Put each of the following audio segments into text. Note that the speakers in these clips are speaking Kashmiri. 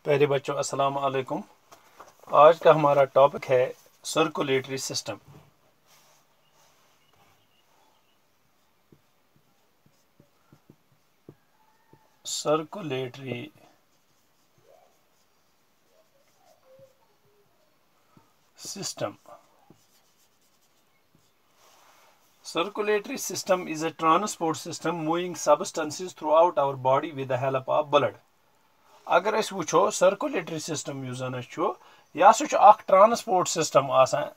प्यारे बच्चों अस्सलाम वालेकुम। आज का हमारा टॉपिक है circulatory system. Circulatory system. Circulatory system is a transport system moving substances throughout our body with the help of blood. अगर अस वुचो सर्कुलेटरी सिस्टम युस जन छु यह अख ट्रांसपोर्ट सिस्टम आसान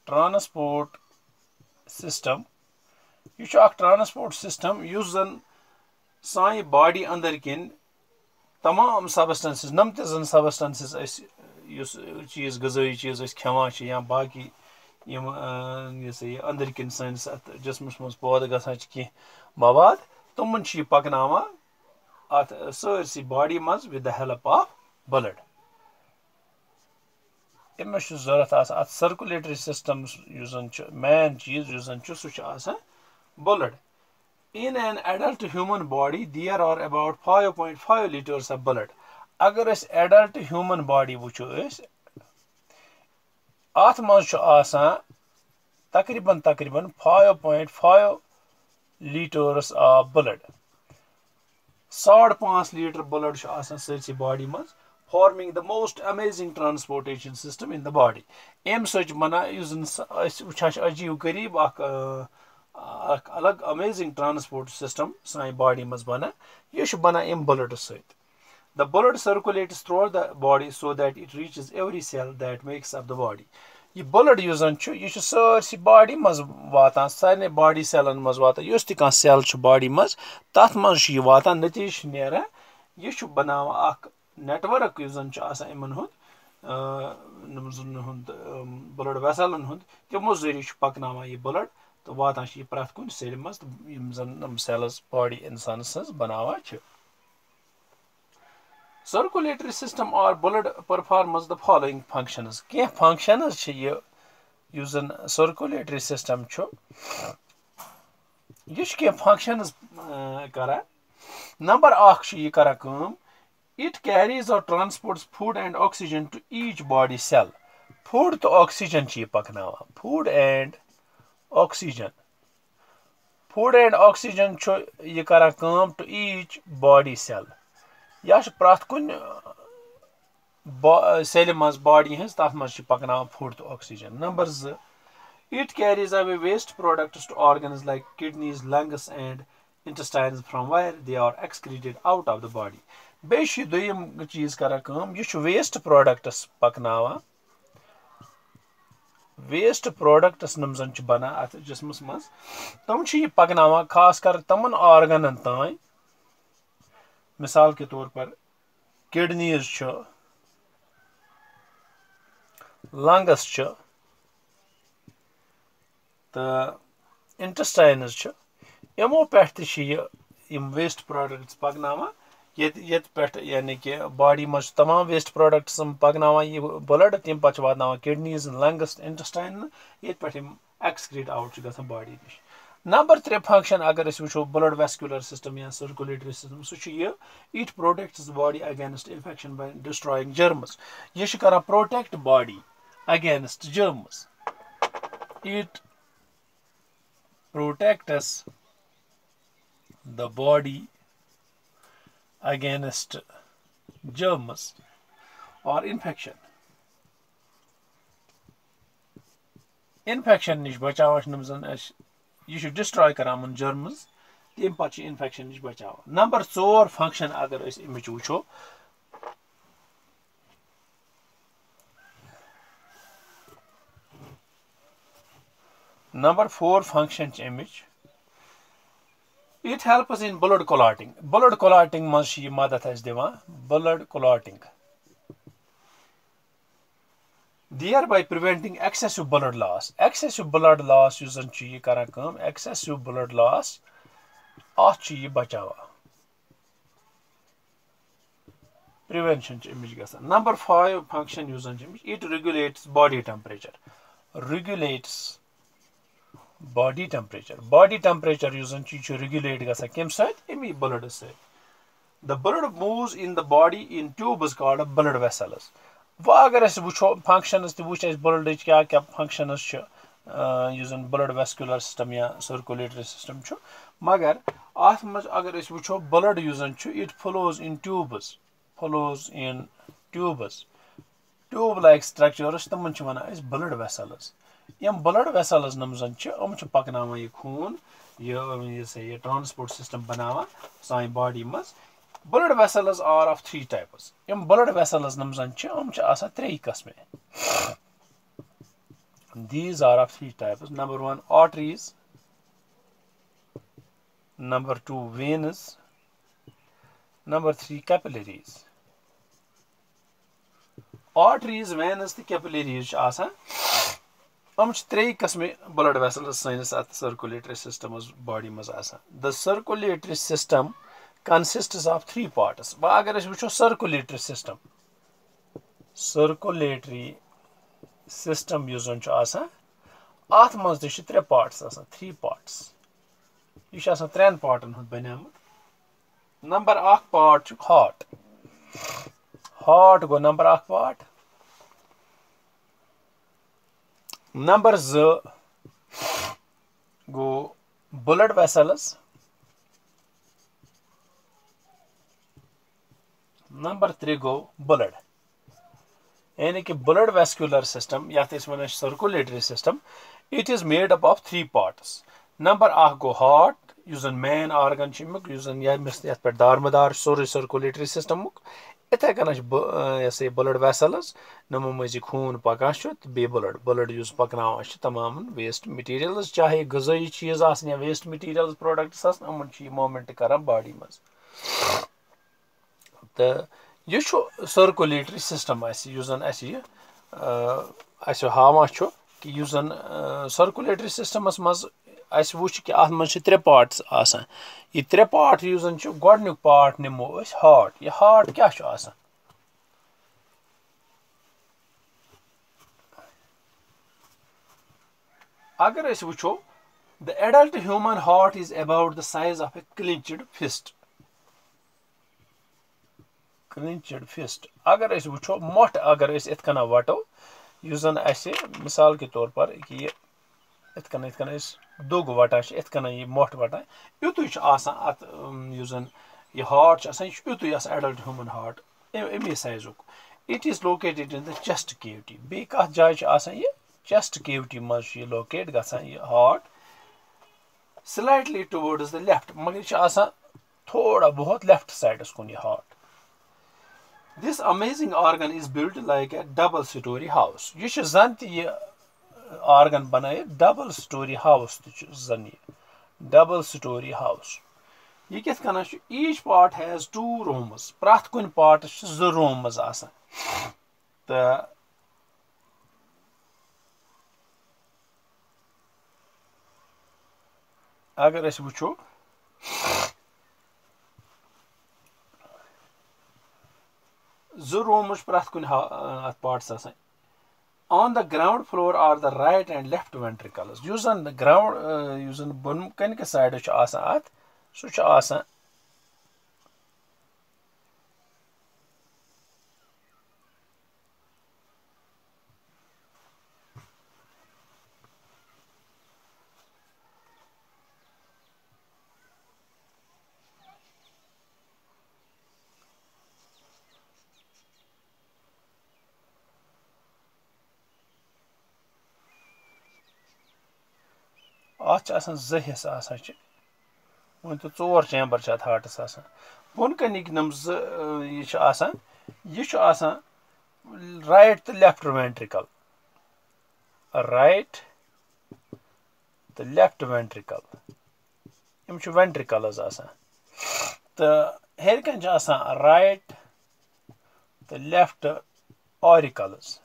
ट्रांसपोर्ट सिस्टम यह अख ट्रांसपोर्ट सिस्टम युस जन सानी बॉडी अंदर किन तमाम सबस्टेंसेस नम ते जन सबस्टेंसेस अस युस चीज गज़ाई चीज अस खेवान छ या बाकी यम अंदर किन सानिस जिस्मस मज पौध गसान कह मवाद तमन पकनावा अत सरसी बॉडी मज with the help of blood. अमस जरूरत अत सर्कुलेटरी सिस्टम मेन चीज सह blood. In an adult human body there are about 5.5 liters of blood. अगर अस adult human body वुचो अत मज तकरीबन 5.5 liters of blood. 5.5 litre blood सरसी बॉडी मज forming the most amazing transportation system in the body. अम बना अजीब करीब अलग अमेजिंग ट्रांसपोर्ट सिस्टम सानी बॉडी मज बना यह बना अम ब्लड सत। The blood circulates throughout the body so that it reaches every cell that makes up the body. यह ब्लड यह सरसी बॉडी मज वातान सारे बॉडी सेलन मज वातान युस तह कह सेल बॉडी मज तथ मज वातान नतीज नेरान यह बनावान अख नेटवर्क इमन ब्लड वेसलन हुंद तमो जरिए पकनावान यह ब्लड तो वातान प्रथ कुन सेल मज जन सेल्स बॉडी इंसान सज बनावान छ। Circulatory system or blood performs the following functions. क्या functions युस जन circulatory system छ यह क्या functions करा। नंबर 1 यह करा काम it carries or transports food and oxygen to each body cell. Food तो oxygen पकनावा food and oxygen छ यह करा काम to each body cell. यह प्रथ कुन सेल मज बॉडी हज तथ मज पकनावान फूड तो oxygen. Number 2 it carries away waste products to organs like kidneys, lungs and intestines from where they are excreted out of the body. बेश दोयम चीज करा काम यह वेस्ट प्रोडक्ट्स पकनावान वेस्ट प्रोडक्ट्स नम जन बना अत जिस्मस मज तम पकनावान खास कर तमन ऑर्गनन तान मिसाल के तौर पर किडनीज लंग्स तो इंटेस्टाइन्स यमो पे वेस्ट प्रोडक्ट्स पकनावान ये पे यानी कि बॉडी मज तमाम वेस्ट प्रोडक्ट्स पकनावान यह ब्लड तम पे वातान किडनीज लंग्स इंटेस्टाइन ये पे एक्सक्रीट आउट गसान बॉडी नश। नंबर 3 फंक्शन अगर वो ब्लड वेस्कुलर सिस्टम या सर्कुलेटरी सिस्टम सह it protects body against infection by destroying germs. यह कर protect body against germs. It protects the body against germs or infection nish बचावान जन यह डिस्ट्रॉय करान जर्म्स तम पे इन्फेक्शन निश बचावान। नंबर 4 फंक्शन अगर अमिच वो नंबर 4 फंक्शन अमिच it helps in blood clotting. Blood clotting मज मदद दिवान blood clotting thereby preventing excessive blood loss. Excessive blood loss use जन यह करा काम excessive blood loss अत यह बचावान prevention अमिच गसान। नंबर 5 फंक्शन युस जन it regulates body temperature. Regulates body temperature use जन रेगुलेट गसान कम सत अमी ब्लड सत। The blood moves in the body in tubes called blood vessels. वह अगर अस वुचो फंक्शनस तो वुच ब्लड क्या क्या फंक्शनस ब्लड वेस्कुलर सिस्टम या सर्कुलेटरी सिस्टम मगर अत मज अगर अस वुचो blood it flows in tubes tube like structures तमन वन ब्लड वेसल्स यम ब्लड वेसल्स नम पकन यह खून यह ट्रांसपोर्ट सिस्टम बनावा सान बॉडी मज blood vessels are of three types. Yum blood vessels three qisme. These are of three types. Number one, arteries. Number two, veins. Number three, capillaries. Arteries, veins, the capillaries three qisme blood vessels sanis at circulatory system body maz The circulatory system consists of three parts. अगर अस वुचो circulatory system युस जन अत मज ते त्रे parts three parts यह त्रेन पार्टन हुंद बनियामत नंबर अख पार्ट हार्ट गो नंबर अख पार्ट नंबर गो ब्लड वेसल्स नंबर 3 गो ब्लड यानी कि ब्लड वेस्कुलर सिस्टम यथ वन circulatory system it is made up of three parts number अख गो हार्ट युस जन मेन आर्गन युस जन यथ पे दारमदार सोरे सर्कुलेटरी सिस्टम इथे कन ये ब्लड वेसल्स नमो मज खून पकान बे ब्लड युस पकन तमाम वेस्ट मटीरियल्स चाहे गजाई चीज या वेस्ट मटीरियल्स प्रोडक्ट्स यमन मूवमेंट कर बॉडी मज तो यह सर्कुलेटरी सिस्टम हावा कि युस जन सर्कुलेटरी सिस्टमस मज वुच कि अत मज त्रे पार्ट्स यह त्रे पार्ट युस जन गोडनुक पार्ट निमो हार्ट यह हार्ट क्या अगर अस वुचो the adult human heart is about the size of a clenched fist अगर अस वुचो मोट अगर अस इत कन वटो युस जन मिसाल के तौर पर कि इत कन दोग वटान इत कन यह मोट वटान युतु अत युस जन यह हार्ट युतु एडल्ट ह्यूमन हार्ट अमे साइजुक it is located in the chest cavity बे कत जाय यह चेस्ट केविटी मज लोकेट गसान यह heart slightly towards the left मगर यह थोड़ा बहुत लेफ्ट साइडस कुन यह heart This amazing organ is built like a double story house. This is organ बनाए double story house zan double story house. ये कित कन each part has two rooms. प्रात कुन part ज rooms आसान. तो अगर अस वुचो ज रूमच प्रथ कुन parts on the ground floor are the right and left ventricles युस जन ग्राउंड युस जन बोन कन साइड अत सह ज हिस्सा वन तो 4 चैम्बर हार्टस बोन कनिक नम यह राइट तो लेफ्ट वेंट्रिकल राइट तो लेफ्ट वेंट्रिकल यम वेंट्रिकल्स तो हेर कन राइट तो लेफ्ट ऑरिकल्स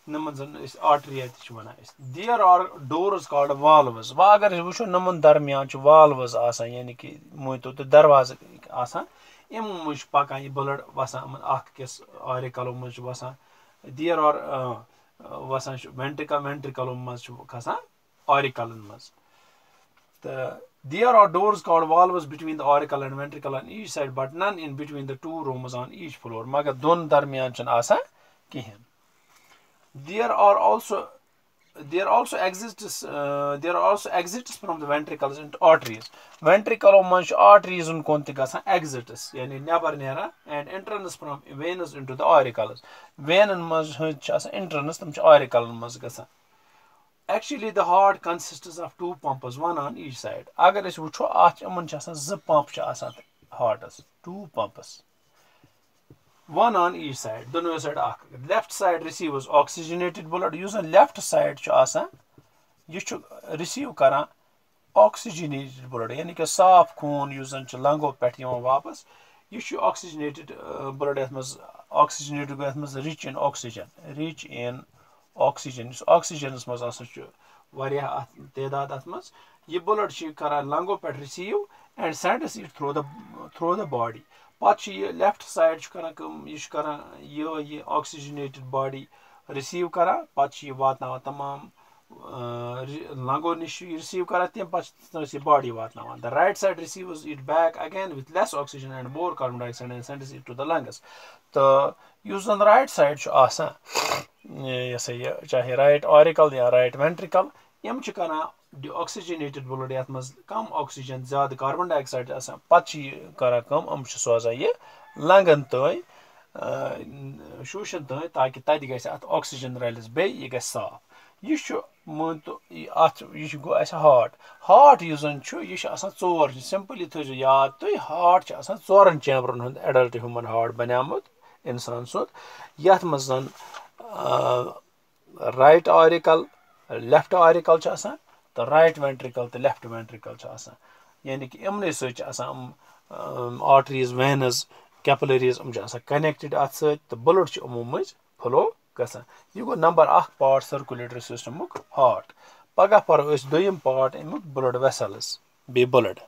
नमन जन आर्टरी वन there are doors called valves वह अगर वो नमन दरमियान वाल्व्स यानी कि मोतो तो दरवाज यम मज पकान यह ब्लड वसान अस आरिकलो मज वसान देयर आर वसान वेंट्रिकलो मज खसान आरिकलन मज तो There are doors called valves between the auricle and ventricle on each side, but none in between the two rooms on each floor. Magar don darmiyan chun asan kihin. There are also exits from the ventricles into arteries. Ventricle manch arteries un konti gasan exits, yani never nera, and entrance from veins into the auricles. Vein manch asan entrance tam auricle manch gasan. Actually, the heart consists of two pumps, one on each side. Agar is wucho ach aman asan z pump asan heartas, two pumps. One on each side. Dono side akh. Left side receives oxygenated blood. Using left side chu asan, you should receive karan oxygenated blood. Yani ki saaf khoon using chu lango pet yawan wapas. You should oxygenated blood as oxygenated as rich in oxygen. Rich in oxygen. Oxygen is mas asan chu variya tedad atmas. Ye blood chu karan lango pet receive and sends it through the body. Pachi left side ye oxygenated body receive kara pachi vatna tamam lango nish receive kara tem pachi body vatna. The right side receives it back again with less oxygen and more carbon dioxide and sends it to the lungs. The use on the right side asa chahe right auricle ya right ventricle yam chikana oxygenated blood yat maz kam oxygen zyada carbon dioxide asan pachi kara kam soza ye langan toy shushan toy taki tadi gais at oxygen release be ye gas saaf ye shu monto at ye shu go as heart usen chu ye shu asan chor simply thoju yaad toy heart cha asan choran chamberan hund adult human heart banamut insan sod yat mazan right auricle left auricle cha asan the right ventricle, the left ventricle asan. Yani ki imne such asan arteries, veins, capillaries asan connected at such the blood ch umumaj flow gasan. You go number 1 part circulatory system muk heart. Paga par is doyim part imuk blood vessels be blood.